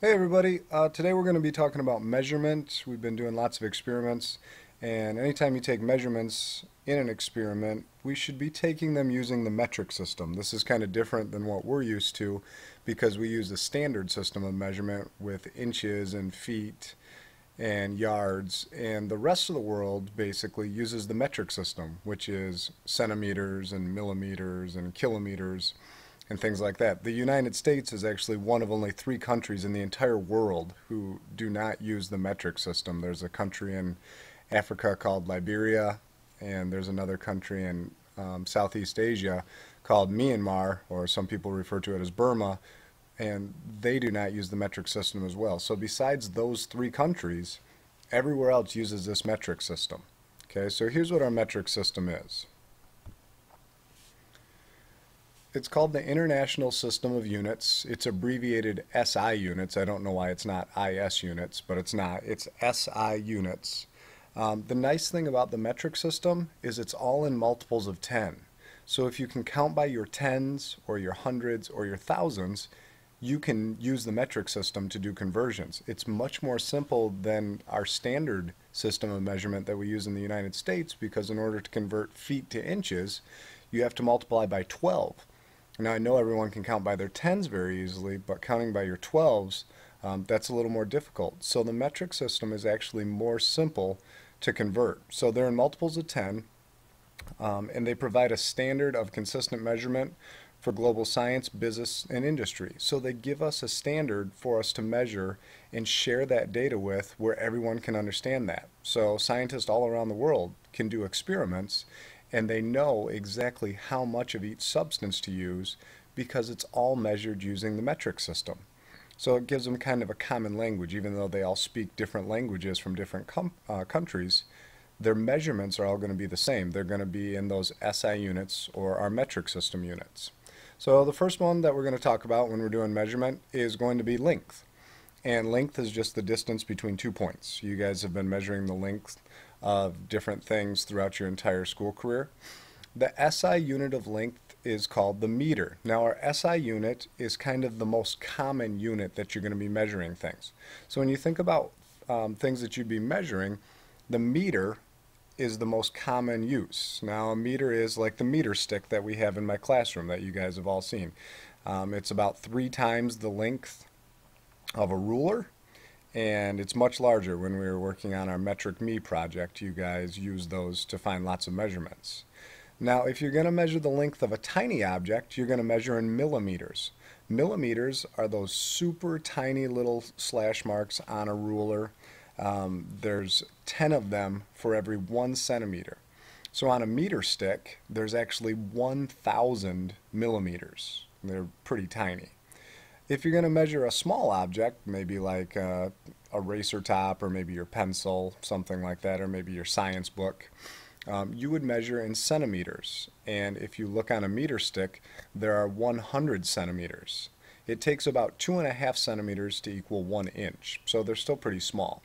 Hey everybody, today we're going to be talking about measurement. We've been doing lots of experiments, and anytime you take measurements in an experiment, we should be taking them using the metric system. This is kind of different than what we're used to because we use the standard system of measurement with inches and feet and yards, and the rest of the world basically uses the metric system, which is centimeters and millimeters and kilometers and things like that. The United States is actually one of only three countries in the entire world who do not use the metric system. There's a country in Africa called Liberia, and there's another country in Southeast Asia called Myanmar, or some people refer to it as Burma, and they do not use the metric system as well. So besides those three countries, everywhere else uses this metric system. Okay, so here's what our metric system is. It's called the International System of Units. It's abbreviated SI units. I don't know why it's not IS units, but it's not. It's SI units. The nice thing about the metric system is it's all in multiples of 10. So if you can count by your tens or your hundreds or your thousands, you can use the metric system to do conversions. It's much more simple than our standard system of measurement that we use in the United States, because in order to convert feet to inches, you have to multiply by 12. Now I know everyone can count by their tens very easily, but counting by your twelves, that's a little more difficult. So the metric system is actually more simple to convert. So they're in multiples of 10, and they provide a standard of consistent measurement for global science, business, and industry. So they give us a standard for us to measure and share that data with, where everyone can understand that. So scientists all around the world can do experiments, and they know exactly how much of each substance to use because it's all measured using the metric system. So it gives them kind of a common language. Even though they all speak different languages from different countries, their measurements are all going to be the same. They're going to be in those SI units, or our metric system units. So the first one that we're going to talk about when we're doing measurement is going to be length. And length is just the distance between 2 points. You guys have been measuring the length of different things throughout your entire school career. The SI unit of length is called the meter. Now our SI unit is kind of the most common unit that you're going to be measuring things. So when you think about things that you'd be measuring, the meter is the most common use. Now a meter is like the meter stick that we have in my classroom that you guys have all seen. It's about 3 times the length of a ruler, and it's much larger. When we were working on our Metric Me project, you guys use those to find lots of measurements. Now, if you're going to measure the length of a tiny object, you're going to measure in millimeters. Millimeters are those super tiny little slash marks on a ruler. There's 10 of them for every 1 centimeter. So on a meter stick, there's actually 1,000 millimeters. They're pretty tiny. If you're going to measure a small object, maybe like a eraser top, or maybe your pencil, something like that, or maybe your science book, you would measure in centimeters. And if you look on a meter stick, there are 100 centimeters. It takes about 2.5 centimeters to equal 1 inch, so they're still pretty small.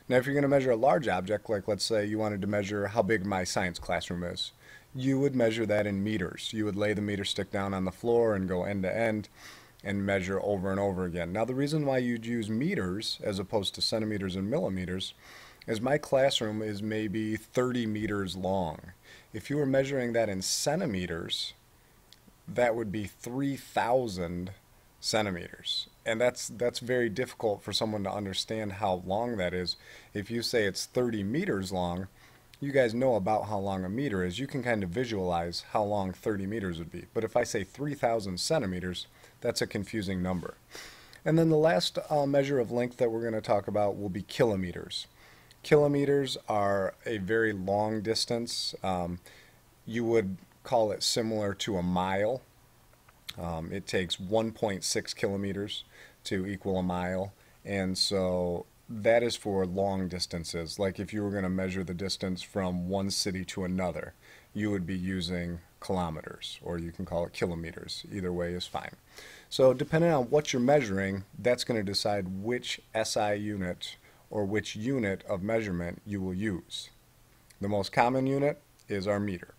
Now, if you're going to measure a large object, like let's say you wanted to measure how big my science classroom is, you would measure that in meters. You would lay the meter stick down on the floor and go end to end and measure over and over again. Now, the reason why you'd use meters as opposed to centimeters and millimeters is my classroom is maybe 30 meters long. If you were measuring that in centimeters, that would be 3,000 centimeters. And that's very difficult for someone to understand how long that is. If you say it's 30 meters long, you guys know about how long a meter is. You can kind of visualize how long 30 meters would be. But if I say 3,000 centimeters, that's a confusing number. And then the last measure of length that we're going to talk about will be kilometers. Kilometers are a very long distance. You would call it similar to a mile. It takes 1.6 kilometers to equal a mile. And so that is for long distances. Like if you were going to measure the distance from one city to another, you would be using kilometers, or you can call it kilometers. Either way is fine. So depending on what you're measuring, that's going to decide which SI unit or which unit of measurement you will use. The most common unit is our meter.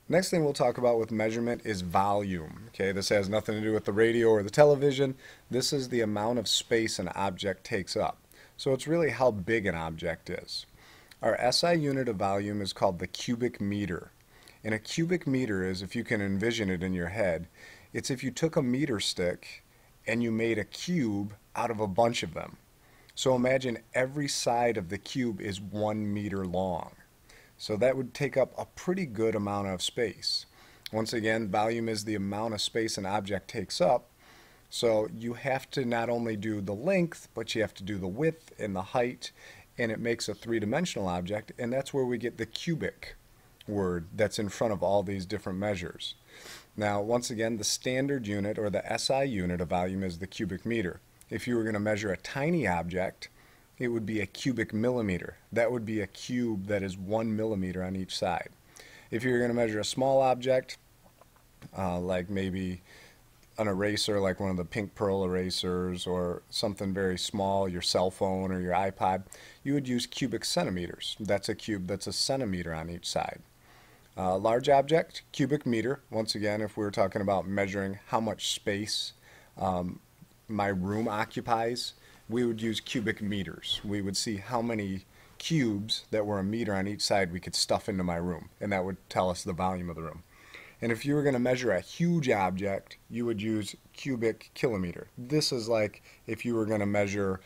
Next thing we'll talk about with measurement is volume. Okay, this has nothing to do with the radio or the television. This is the amount of space an object takes up. So it's really how big an object is. Our SI unit of volume is called the cubic meter. And a cubic meter is, if you can envision it in your head, it's if you took a meter stick and you made a cube out of a bunch of them. So imagine every side of the cube is 1 meter long. So that would take up a pretty good amount of space. Once again, volume is the amount of space an object takes up. So you have to not only do the length, but you have to do the width and the height, and it makes a three-dimensional object, and that's where we get the cubic word that's in front of all these different measures. Now, once again, the standard unit, or the SI unit of volume, is the cubic meter. If you were going to measure a tiny object, it would be a cubic millimeter. That would be a cube that is 1 millimeter on each side. If you're going to measure a small object, like maybe an eraser, like one of the pink pearl erasers, or something very small, your cell phone or your iPod, you would use cubic centimeters. That's a cube that's a centimeter on each side. Large object, cubic meter. Once again, if we were talking about measuring how much space my room occupies, we would use cubic meters. We would see how many cubes that were a meter on each side we could stuff into my room, and that would tell us the volume of the room. And if you were going to measure a huge object, you would use cubic kilometer. This is like if you were going to measure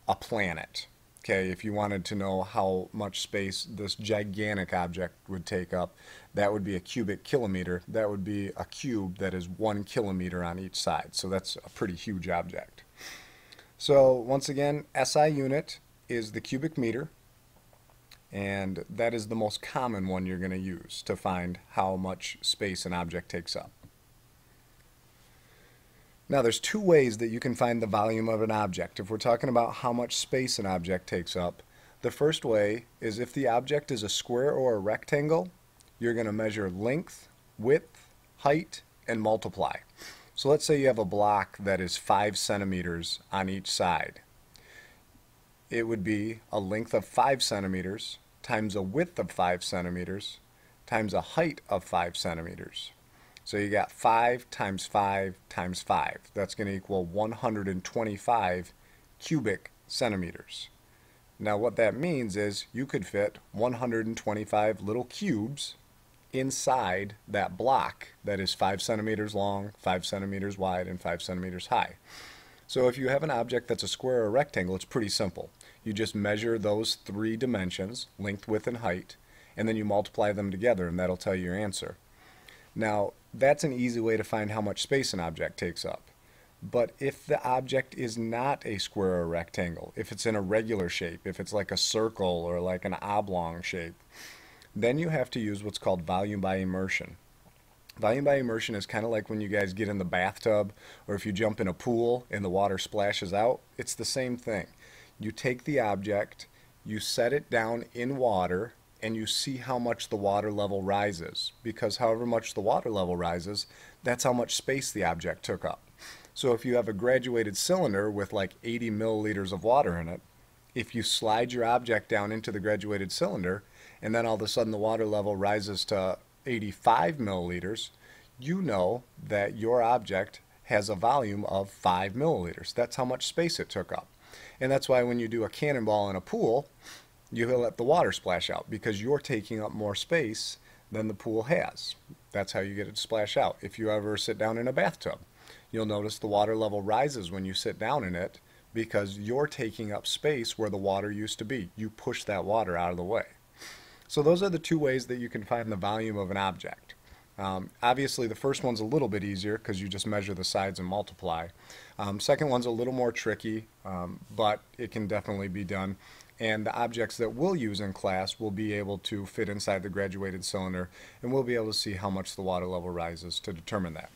a planet. Okay, if you wanted to know how much space this gigantic object would take up, that would be a cubic kilometer. That would be a cube that is 1 kilometer on each side. So that's a pretty huge object. So once again, SI unit is the cubic meter, and that is the most common one you're going to use to find how much space an object takes up. Now there's two ways that you can find the volume of an object. If we're talking about how much space an object takes up, the first way is if the object is a square or a rectangle, you're going to measure length, width, height, and multiply. So let's say you have a block that is 5 centimeters on each side. It would be a length of 5 centimeters times a width of 5 centimeters times a height of 5 centimeters. So you got 5 times 5 times 5. That's going to equal 125 cubic centimeters. Now what that means is you could fit 125 little cubes inside that block that is 5 centimeters long, 5 centimeters wide, and 5 centimeters high. So if you have an object that's a square or a rectangle, it's pretty simple. You just measure those 3 dimensions, length, width, and height, and then you multiply them together, and that'll tell you your answer. Now, that's an easy way to find how much space an object takes up. But if the object is not a square or a rectangle, if it's in a regular shape, if it's like a circle or like an oblong shape, then you have to use what's called volume by immersion. Volume by immersion is kind of like when you guys get in the bathtub, or if you jump in a pool and the water splashes out. It's the same thing. You take the object, you set it down in water, and you see how much the water level rises, because however much the water level rises, that's how much space the object took up. So if you have a graduated cylinder with like 80 milliliters of water in it, if you slide your object down into the graduated cylinder, and then all of a sudden the water level rises to 85 milliliters, you know that your object has a volume of 5 milliliters. That's how much space it took up. And that's why when you do a cannonball in a pool, you let the water splash out, because you're taking up more space than the pool has. That's how you get it to splash out. If you ever sit down in a bathtub, you'll notice the water level rises when you sit down in it, because you're taking up space where the water used to be. You push that water out of the way. So those are the two ways that you can find the volume of an object. Obviously the first one's a little bit easier because you just measure the sides and multiply. Second one's a little more tricky, but it can definitely be done. And the objects that we'll use in class will be able to fit inside the graduated cylinder, and we'll be able to see how much the water level rises to determine that.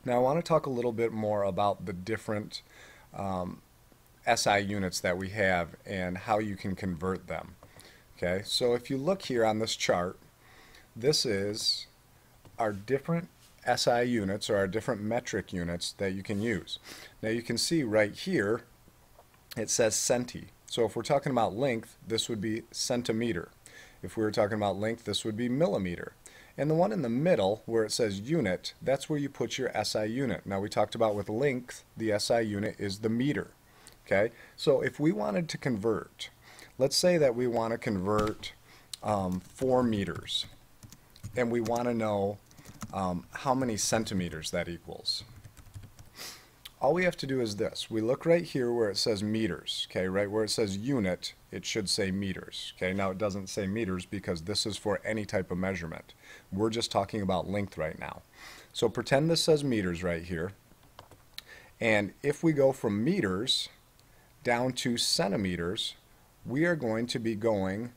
Now I want to talk a little bit more about the different SI units that we have and how you can convert them. Okay, so if you look here on this chart, this is our different SI units, or our different metric units that you can use. Now you can see right here it says centi. So if we're talking about length, this would be centimeter. If we were talking about length, this would be millimeter. And the one in the middle where it says unit, that's where you put your SI unit. Now we talked about with length, the SI unit is the meter. Okay, so if we wanted to convert, let's say that we want to convert 4 meters, and we want to know how many centimeters that equals. All we have to do is this. We look right here where it says meters, okay, right where it says unit, it should say meters, okay. Now it doesn't say meters because this is for any type of measurement. We're just talking about length right now. So pretend this says meters right here, and if we go from meters down to centimeters, we are going to be going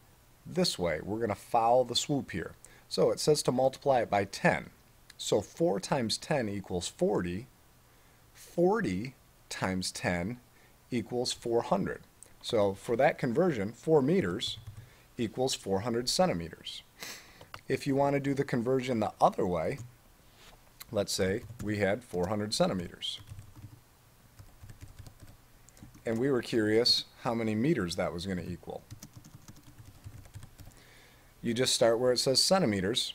this way. We're going to follow the swoop here. So it says to multiply it by 10. So 4 times 10 equals 40. 40 times 10 equals 400. So for that conversion, 4 meters equals 400 centimeters. If you want to do the conversion the other way, let's say we had 400 centimeters. And we were curious how many meters that was going to equal. You just start where it says centimeters,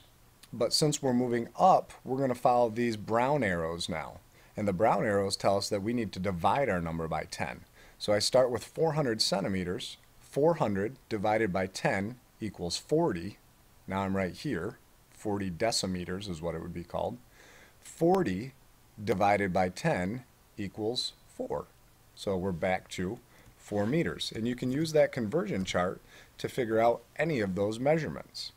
but since we're moving up, we're going to follow these brown arrows now. And the brown arrows tell us that we need to divide our number by 10. So I start with 400 centimeters. 400 divided by 10 equals 40. Now I'm right here. 40 decimeters is what it would be called. 40 divided by 10 equals 4. So we're back to 4 meters. And you can use that conversion chart to figure out any of those measurements.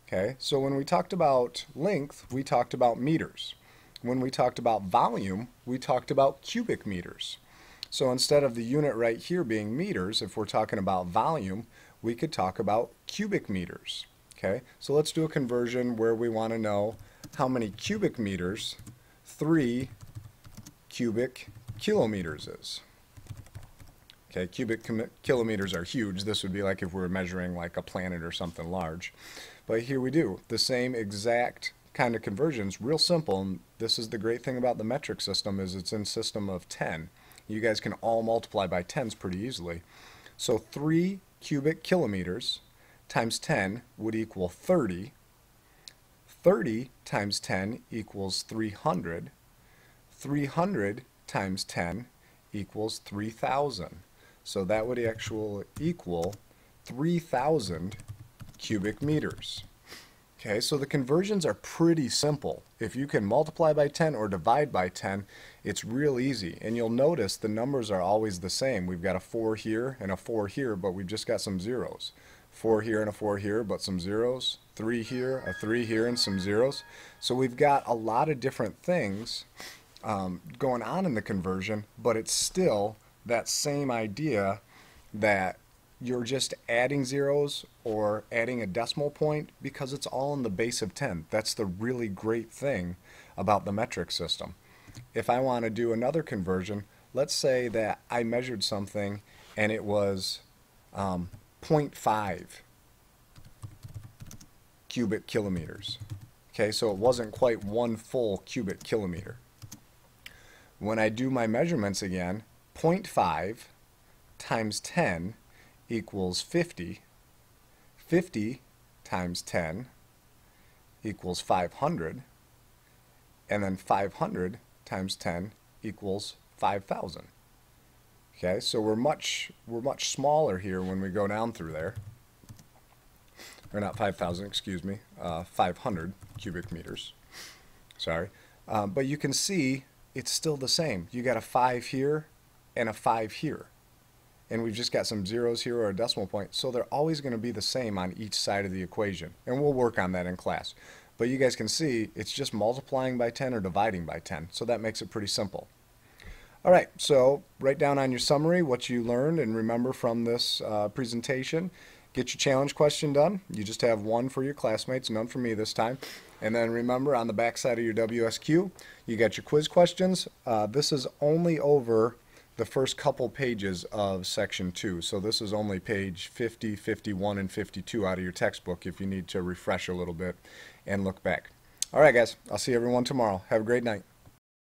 Okay, so when we talked about length, we talked about meters. When we talked about volume, we talked about cubic meters. So instead of the unit right here being meters, if we're talking about volume, we could talk about cubic meters. Okay, so let's do a conversion where we want to know how many cubic meters 3 cubic kilometers is. Okay, cubic kilometers are huge. This would be like if we were measuring like a planet or something large. But here we do the same exact kind of conversions, real simple. And this is the great thing about the metric system, is it's in system of 10. You guys can all multiply by 10s pretty easily. So 3 cubic kilometers times 10 would equal 30. 30 times 10 equals 300. 300 times 10 equals 3,000. So that would actually equal 3,000 cubic meters. Okay, so the conversions are pretty simple. If you can multiply by 10 or divide by 10, it's real easy. And you'll notice the numbers are always the same. We've got a 4 here and a 4 here, but we've just got some zeros. 4 here and a 4 here, but some zeros. 3 here, a 3 here, and some zeros. So we've got a lot of different things going on in the conversion, but it's still that same idea that you're just adding zeros or adding a decimal point because it's all in the base of 10. That's the really great thing about the metric system. If I want to do another conversion, let's say that I measured something and it was 0.5 cubic kilometers. Okay, so it wasn't quite 1 full cubic kilometer. When I do my measurements again, 0.5 times 10 equals 50. 50 times 10 equals 500. And then 500 times 10 equals 5,000. Okay, so we're much smaller here when we go down through there. Or not 5,000, excuse me, 500 cubic meters. Sorry. But you can see it's still the same. You got a 5 here and a 5 here. And we've just got some zeros here or a decimal point. So they're always going to be the same on each side of the equation. And we'll work on that in class. But you guys can see it's just multiplying by 10 or dividing by 10. So that makes it pretty simple. All right, so write down on your summary what you learned and remember from this presentation. Get your challenge question done. You just have one for your classmates, none for me this time. And then remember, on the back side of your WSQ, you got your quiz questions. This is only over the first couple pages of section 2. So this is only page 50, 51, and 52 out of your textbook if you need to refresh a little bit and look back. All right, guys, I'll see everyone tomorrow. Have a great night.